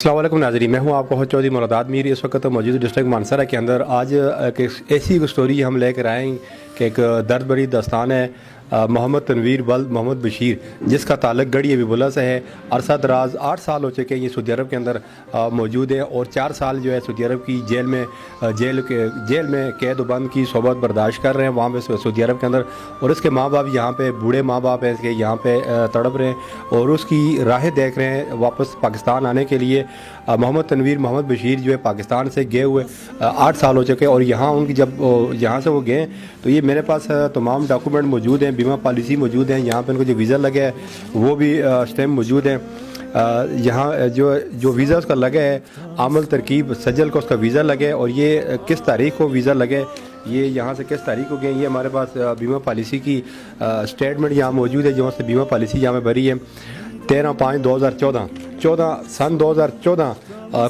अस्सलाम वालेकुम नाज़रीन, मैं हूं आपका होस्ट चौधरी मुरादात मीर। इस वक्त मौजूद डिस्ट्रिक्ट मानसरा के अंदर आज एक ऐसी स्टोरी हम लेकर आए हैं कि एक दर्द भरी दास्तान है मोहम्मद तनवीर वल्द मोहम्मद बशीर, जिसका ताल्लुक गढ़ी अबीबुल्ला से है। अरसा दराज 8 साल हो चुके हैं ये सऊदी अरब के अंदर मौजूद है और 4 साल जो है सऊदी अरब की जेल में कैद बंद की सोबत बर्दाश्त कर रहे हैं वहाँ पे सऊदी अरब के अंदर। और इसके माँ बाप यहाँ पे बूढ़े माँ बाप हैं इसके, यहाँ पे तड़प रहे हैं और उसकी राहें देख रहे हैं वापस पाकिस्तान आने के लिए। मोहम्मद तनवीर मोहम्मद बशीर जो है पाकिस्तान से गए हुए 8 साल हो चुके हैं और यहाँ उनकी जब यहाँ से वो गए तो ये मेरे पास तमाम डॉक्यूमेंट मौजूद हैं, बीमा पॉलिसी मौजूद हैं, यहाँ पे उनको जो वीज़ा लगे है वो भी स्टैम्प मौजूद हैं। यहाँ जो वीज़ा उसका लगा है आमल तरकीब सजल का उसका वीज़ा लगे और ये किस तारीख को वीज़ा लगे, ये यहाँ से किस तारीख को गए, ये हमारे पास बीमा पॉलिसी की स्टेटमेंट यहाँ मौजूद है जो से बीमा पॉलिसी यहाँ में भरी है 13/5/2014 सन 2014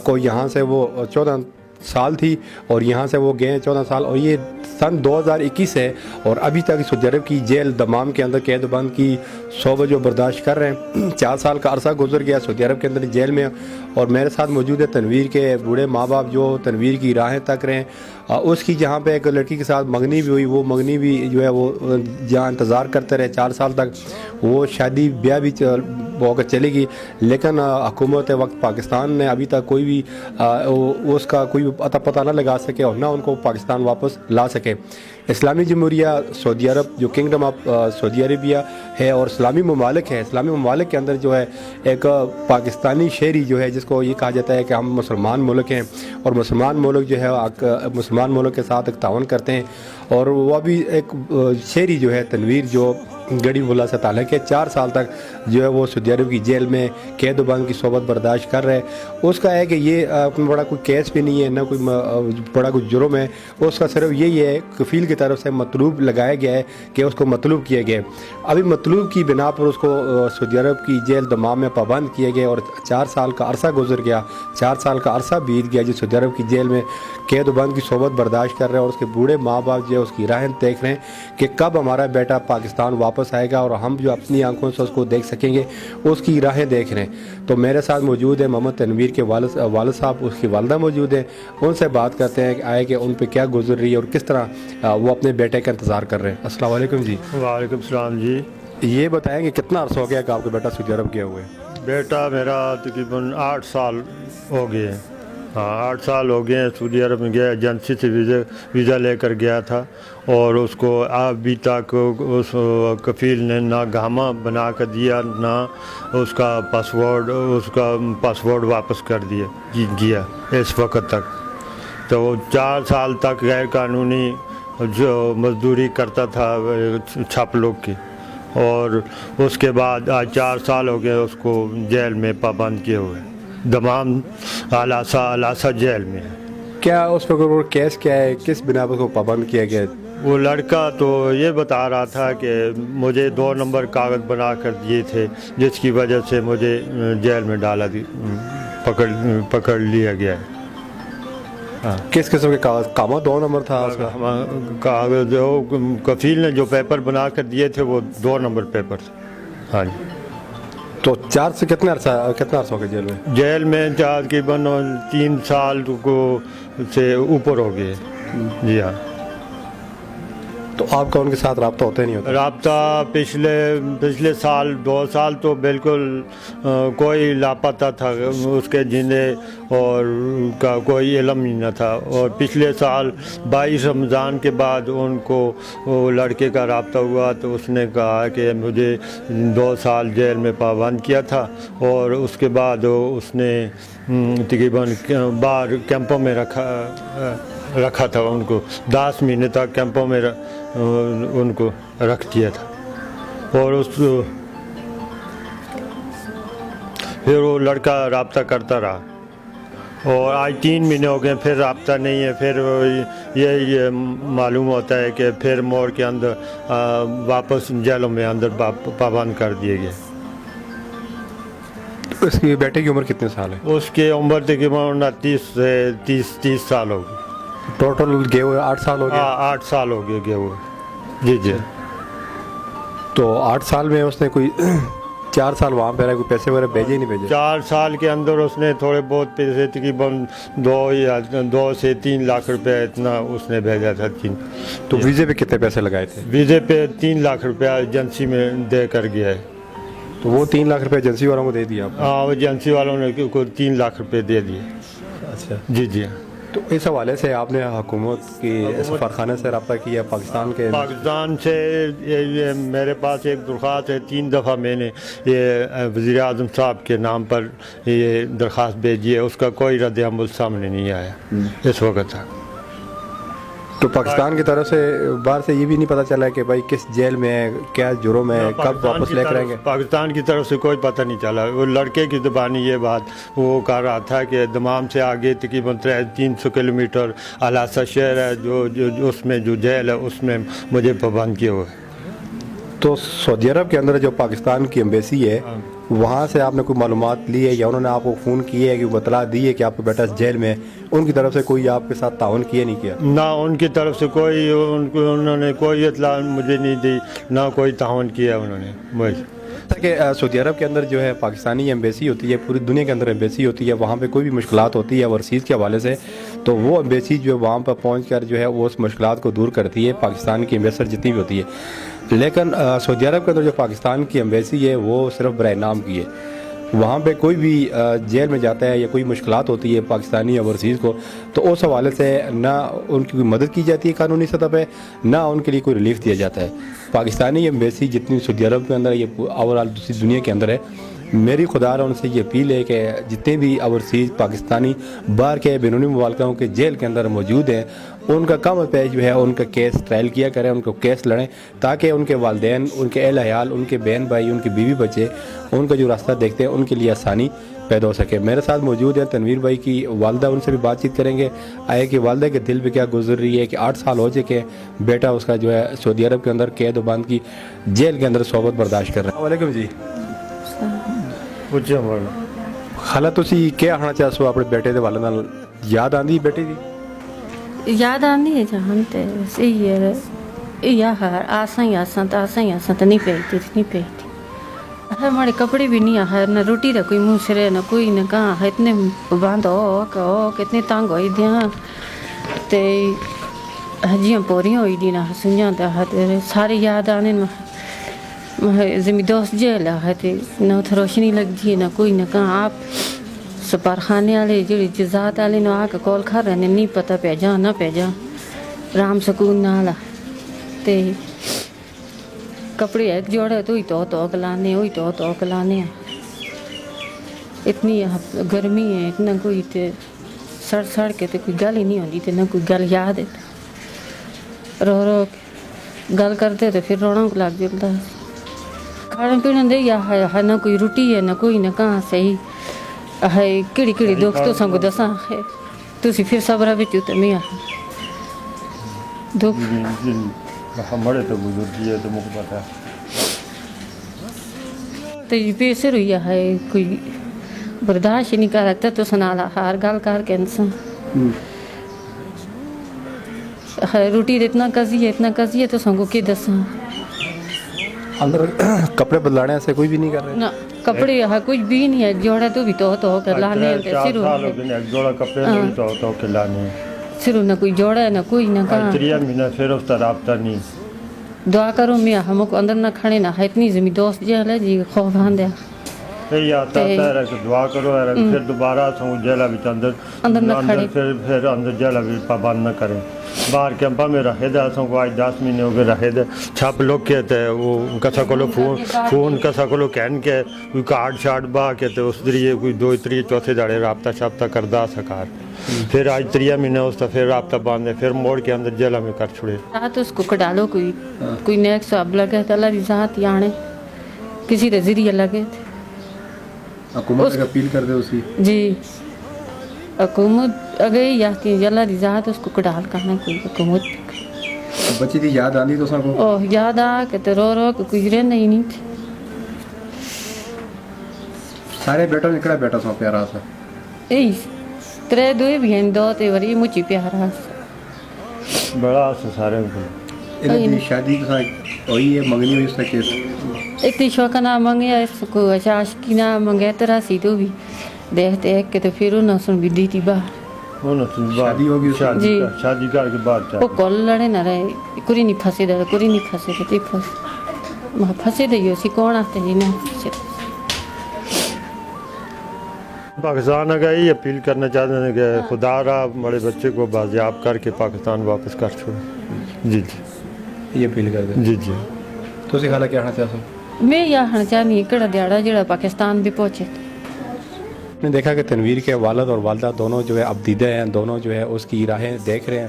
को यहाँ से वो 14 साल थी और यहाँ से वो गए 14 साल और ये सन 2021 है और अभी तक सऊदी अरब की जेल दमाम के अंदर कैद बंद की सोबत जो बर्दाश्त कर रहे हैं। 4 साल का अरसा गुजर गया सऊदी अरब के अंदर जेल में और मेरे साथ मौजूद है तनवीर के बूढ़े माँ बाप जो तनवीर की राहें तक रहे हैं। उसकी जहाँ पे एक लड़की के साथ मंगनी भी हुई, वो मंगनी भी जो है वो जहाँ इंतज़ार करते रहे 4 साल तक, वो शादी ब्याह भी होकर चलेगी लेकिन हुकूमत वक्त पाकिस्तान ने अभी तक कोई भी उसका कोई अता पता ना लगा सके और ना उनको पाकिस्तान वापस ला सके। इस्लामी जमहूरिया सऊदी अरब जो किंगडम ऑफ सऊदी अरेबिया है और इस्लामी ममालिक है, इस्लामी ममालिक के अंदर जो है एक पाकिस्तानी शहरी जो है जिसको ये कहा जाता है कि हम मुसलमान मुल्क हैं और मुसलमान मुल्क जो है मुसलमान मुल्क के साथ एक तावन करते हैं और वह भी एक शहरी जो है तनवीर जो गढ़ी अबीबुल्ला से ताल्लुक़ है 4 साल तक जो है वो सऊदी अरब की जेल में कैद बंद की सोबत बर्दाश्त कर रहे हैं। उसका है कि ये बड़ा कोई केस भी नहीं है ना कोई बड़ा कोई जुर्म है, उसका सिर्फ यही है कफ़ील की तरफ से मतलूब लगाया गया है कि उसको मतलूब किया गया। अभी मतलूब की बिना पर उसको सऊदी अरब की जेल दमाम में पाबंद किए गए और 4 साल का अरसा गुजर गया, 4 साल का अरसा बीत गया जो सऊदी अरब की जेल में कैद बंद की सोबत बर्दाश्त कर रहे हैं और उसके बूढ़े माँ बाप जो है उसकी राहें देख रहे हैं कि कब हमारा बेटा पाकिस्तान वापस आएगा और हम जो अपनी आंखों से उसको देख सकेंगे, उसकी राहें देख रहे हैं। तो मेरे साथ मौजूद है मोहम्मद तनवीर के वालिद साहब, उसकी वालदा मौजूद है, उनसे बात करते हैं कि आए कि उन पर क्या गुजर रही है और किस तरह वो अपने बेटे का इंतज़ार कर रहे हैं। अस्सलाम वालेकुम जी। वालेकुम सलाम जी। ये बताएं कि कितना अर्सा हो गया कि आपका बेटा सऊदी अरब गया हुआ है? बेटा मेरा तकरीबन 8 साल हो गए। हाँ 8 साल हो गए सऊदी अरब में गया, एजेंसी से वीज़ा लेकर गया था और उसको अभी तक उस कफ़ील ने ना गामा बना कर दिया ना उसका पासवर्ड वापस कर दिया इस वक्त तक। तो 4 साल तक गैर कानूनी जो मजदूरी करता था छाप लोग की और उसके बाद आज 4 साल हो गए उसको जेल में पाबंद किए हुए दमाम अलासा जेल में। क्या उस पर केस क्या है, किस बिना पर उसको पाबंद किया गया? वो लड़का तो ये बता रहा था कि मुझे 2 नंबर कागज़ बना कर दिए थे जिसकी वजह से मुझे जेल में पकड़ लिया गया है। हाँ। किस किस्म के कागज़ 2 नंबर था उसका? कागज़ जो कफ़ील ने जो पेपर बना कर दिए थे वो 2 नंबर पेपर थे। हाँ जी। तो 4 से कितना अर्सा हो गया जेल में? जेल में तकरीबन 3 साल को से ऊपर हो गए। जी हाँ। तो आपका उनके साथ रब्ता होता ही नहीं होता? रब्ता पिछले साल 2 साल तो बिल्कुल कोई लापता था, उसके जिन्हें और का कोई इल्म ही न था और पिछले साल 22 रमज़ान के बाद उनको वो लड़के का रब्ता हुआ तो उसने कहा कि मुझे 2 साल जेल में पाबंद किया था और उसके बाद उसने तकरीबन बाहर कैंपों में रखा था उनको 10 महीने तक कैंपों में उनको रख दिया था और फिर वो लड़का रब्ता करता रहा और आज 3 महीने हो गए फिर रब्ता नहीं है। फिर ये मालूम होता है कि फिर मोड़ के अंदर वापस जेलों में अंदर पाबंद कर दिए गए। उसकी बेटे की उम्र कितने साल है? उसकी उम्र तकरीबन 29 से 30 साल होगी। टोटल गए हुए 8 साल हो गए? 8 साल हो गए हुए। जी जी। तो 8 साल में उसने कोई 4 साल वहाँ पे रहा, कोई पैसे वगैरह भेजे ही नहीं भेजे? 4 साल के अंदर उसने थोड़े बहुत पैसे तकरीबन 2 से 3 लाख रुपए इतना उसने भेजा था। तो वीज़े पे कितने पैसे लगाए थे? वीज़े पे 3 लाख रुपया एजेंसी में दे कर गया है। तो वो 3 लाख रुपए एजेंसी वालों को दे दिया आपने? हाँ, एजेंसी वालों ने को 3 लाख रुपए दे दिए। अच्छा जी जी। तो इस हवाले से आपने हुकूमत की सफारखाने से रब्ता किया पाकिस्तान के? पाकिस्तान से ये मेरे पास एक दरख्वास्त है, 3 दफ़ा मैंने ये वज़ीर आज़म साहब के नाम पर ये दरख्वास्त भेजी है, उसका कोई रद्द अमल सामने नहीं आया इस वक्त तक। तो पाकिस्तान की तरफ से बाहर से ये भी नहीं पता चला है कि भाई किस जेल में है, क्या जुर्म है, कब वापस लेकर आएंगे? पाकिस्तान की तरफ से कोई पता नहीं चला। वो लड़के की ज़बानी ये बात वो कह रहा था कि दमाम से आगे तकरीबन 300 किलोमीटर अलासा शहर है, जो उसमें जो जेल है उसमें मुझे पाबंद किए हुए। तो सऊदी अरब के अंदर जो पाकिस्तान की एम्बेसी है, वहाँ से आपने कोई मालूमात ली है या उन्होंने आपको फ़ोन किया है कि बतला दी है कि आपका बेटा इस जेल में है? उनकी तरफ से कोई आपके साथ ताउन किया नहीं किया? ना उनकी तरफ से कोई उन्होंने कोई इत्तला मुझे नहीं दी, ना कोई ताउन किया उन्होंने मुझे। जैसा कि सऊदी अरब के अंदर जो है पाकिस्तानी एम्बेसी होती है, पूरी दुनिया के अंदर एम्बेसी होती है, वहाँ पे कोई भी मुश्किलात होती है ओवरसीज़ के हवाले से, तो वो एम्बेसी जो है वहाँ पर पहुँच कर जो है वो उस मुश्किलात को दूर करती है, पाकिस्तान की एम्बेसडर जितनी भी होती है। लेकिन सऊदी अरब के अंदर जो पाकिस्तान की एम्बेसी है वो सिर्फ बराए नाम की है। वहाँ पे कोई भी जेल में जाता है या कोई मुश्किलात होती है पाकिस्तानी ओवरसीज़ को, तो उस हवाले से ना उनकी कोई मदद की जाती है कानूनी सतह पे, ना उनके लिए कोई रिलीफ दिया जाता है। पाकिस्तानी एम्बेसी जितनी सऊदी अरब के अंदर ये ओवरऑल दूसरी दुनिया के अंदर है, मेरी खुदारा उनसे ये अपील है कि जितने भी ओवरसीज़ पाकिस्तानी बाहर के बैरूनी मुल्कों के जेल के अंदर मौजूद हैं, उनका कम पेश जो है उनका केस ट्रायल किया करें, उनको केस लड़ें, ताकि उनके वालिदैन, उनके अहल अयाल, उनके बहन भाई, उनके बीवी बच्चे उनका जो रास्ता देखते हैं उनके लिए आसानी पैदा हो सके। मेरे साथ मौजूद है तनवीर भाई की वालदा, उनसे भी बातचीत करेंगे आए कि वालदा के दिल पे क्या गुजर रही है कि 8 साल हो चुके बेटा उसका जो है सऊदी अरब के अंदर कैद बंद की जेल के अंदर सोबत बर्दाश्त कर रहा है। वालेकुम जी। खाला तुसी क्या आखना चाहते हो अपने बेटे के वाले नाल? याद आंदी बेटे दी? याद आंदी है जहां ते सही है यार, आसा ही आसा तो नहीं पेती है। हमारे कपड़े भी नहीं है, न रोटी का कोई मुँह सिरे, न कोई न कहाँ है, इतने बंद हो कितने तंग हो दियाँ ते हजियाँ पोरियां हुई दी ना सुनिया तेरे सारे याद आने जिमी दोस्त जेल है ते न उत रोशनी लगती है, ना कोई न कहाँ। आप सफारखाने वाले जो जजात वाले ना आके कॉल खा रहे नहीं पता पे जा ना पे जा राम सकून नाला ते कपड़े एक जोड़े तो ही तो कलाने हुई तो कलाने। इतनी गर्मी है, इतना कोई ते सड़ के तो कोई गल ही नहीं होती, तो ना कोई गल याद है। रो गल करते तो फिर रोना को लग जाता है। खाने पीने दे या है ना कोई रोटी है, ना कोई ना कहाँ सही है। किड़ी दुख तो संग दसा है तुसी फिर सबरा बिच उतरनी आ दुख हमारे तो बुजुर्ग है तो मुझे पता है। तो ये पैसे रुइया है कोई बर्दाश्त नहीं कर सकता, तो सुनाला हर गल कर के इंसान है। रोटी इतना कसी है तो संगो के दसा अंदर कपड़े बदलाने से कोई भी नहीं कर रहे ना, कपड़े है कुछ भी नहीं है, जोड़ा तो भी तो कर लाने जोड़ा कपड़े तो के लाने सिर्फ ना कोई जोड़ा है ना कोई ना कहाँ। 3 महीना फिर उसका राब्ता नहीं। दुआ करो मैं हमको अंदर ना खड़े ना है, इतनी जमी दोस्त जेल है जी खौफ आंदे यही आता है कि दुआ करो फिर दोबारा जेल अंदर ना खड़े फिर अंदर जेल भी पाबंद न करें। बाहर कैंपा में रखे थे को आज 10 महीने हो गए रखे थे। छप लोग के थे वो कसा को फोन कसा को कहन के कोई कार्ड शार्ड बा के तो उस जरिए कोई 2 3 चौथे दाड़े राब्ता शाब्ता करदा सकार। फिर आज 3 महीने उसका फिर राब्ता बांधे फिर मोड़ के अंदर जेल में कर छोड़े। रात उसको कटालो कोई नेक सब लगे तो अल्लाह की जात याने किसी के जरिए लगे थे। हुकूमत का अपील कर दे उसी जी हुकूमत अगर या कि अल्लाह की जात उसको कटाल करना कोई हुकूमत बच्ची दी याद आंदी तो सबको ओह याद आ के तो रो के कुछ रहना ही नहीं थे। सारे बेटों ने कड़ा बेटा सो प्यारा सा यही 3 दो भी हैं 2 ते वरी मुझी प्यारा बड़ा से सारे इनकी शादी के साथ हुई है मंगनी हुई उसका केस ایک تو شوقہ نہ منگیا اس کو عاشقی نہ منگیا ترا سی تو بھی دیکھتے ایک کہ تو پھر انہوں سن بھی دی تھی باہر شادی ہوگی اس کی؟ جی شادی کر کے بعد وہ کل لڑے نہ رہے کوئی نہیں پھنسے دے کوئی نہیں پھنسے دے پھنس پھنسے دے اسی کون آتے جی نہیں پھنسے دے پاکستان کا یہی اپیل کرنا چاہتے ہیں کہ خدا را بڑے بچے کو بازیاب کر کے پاکستان واپس کر چھوڑے جی جی یہ اپیل کر دیں جی جی تو اسی خالہ کیا کہنا چاہتا ہوں میں یہ آنا چاہنی کڑا دیاڑا جڑا پاکستان بھی پہنچے نے دیکھا کہ تنویر کے والد اور والدہ دونوں جو ہے اب دیدے ہیں دونوں جو ہے اس کی راہیں دیکھ رہے ہیں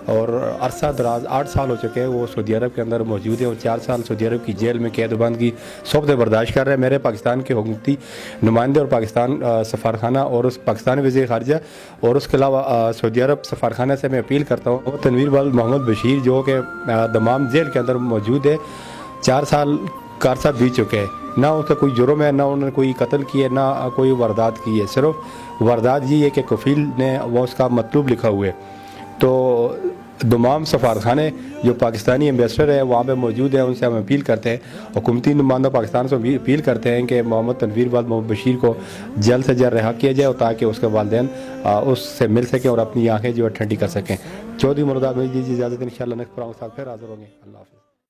اور عرصہ دراز 8 سال ہو چکے ہیں وہ سعودی عرب کے اندر موجود ہیں اور 4 سال سعودی عرب کی جیل میں قید و بند کی صحبت برداشت کر رہے ہیں میرے پاکستان کے حکومتی نمائندے اور پاکستان سفارخانہ اور اس پاکستانی وزیر خارجہ اور اس کے علاوہ سعودی عرب سفارخانہ سے میں اپیل کرتا ہوں وہ تنویر والد محمد بشیر جو کہ دمام جیل کے اندر موجود ہے 4 سال کا عرصہ بیت چکے ہیں نہ اس کا کوئی جرم ہے نہ انہوں نے کوئی قتل کی ہے نہ کوئی واردات کی ہے صرف واردات یہ ہے کہ کفیل نے وہ اس کا مطلوب لکھا ہوا ہے تو دمام سفارخانے جو پاکستانی ایمبیسڈر ہے وہاں پہ موجود ہیں ان سے ہم اپیل کرتے ہیں حکومتی نمائندہ پاکستان سے اپیل کرتے ہیں کہ محمد تنویر والد محمد بشیر کو جلد سے جلد رہا کیا جائے اور تاکہ اس کے والدین اس سے مل سکیں اور اپنی آنکھیں جو ہے ٹھنڈی کر سکیں چودھری مراد جی اجازت انشاءاللہ نیکسٹ پروگرام کے ساتھ پھر حاضر ہوں گے اللہ حافظ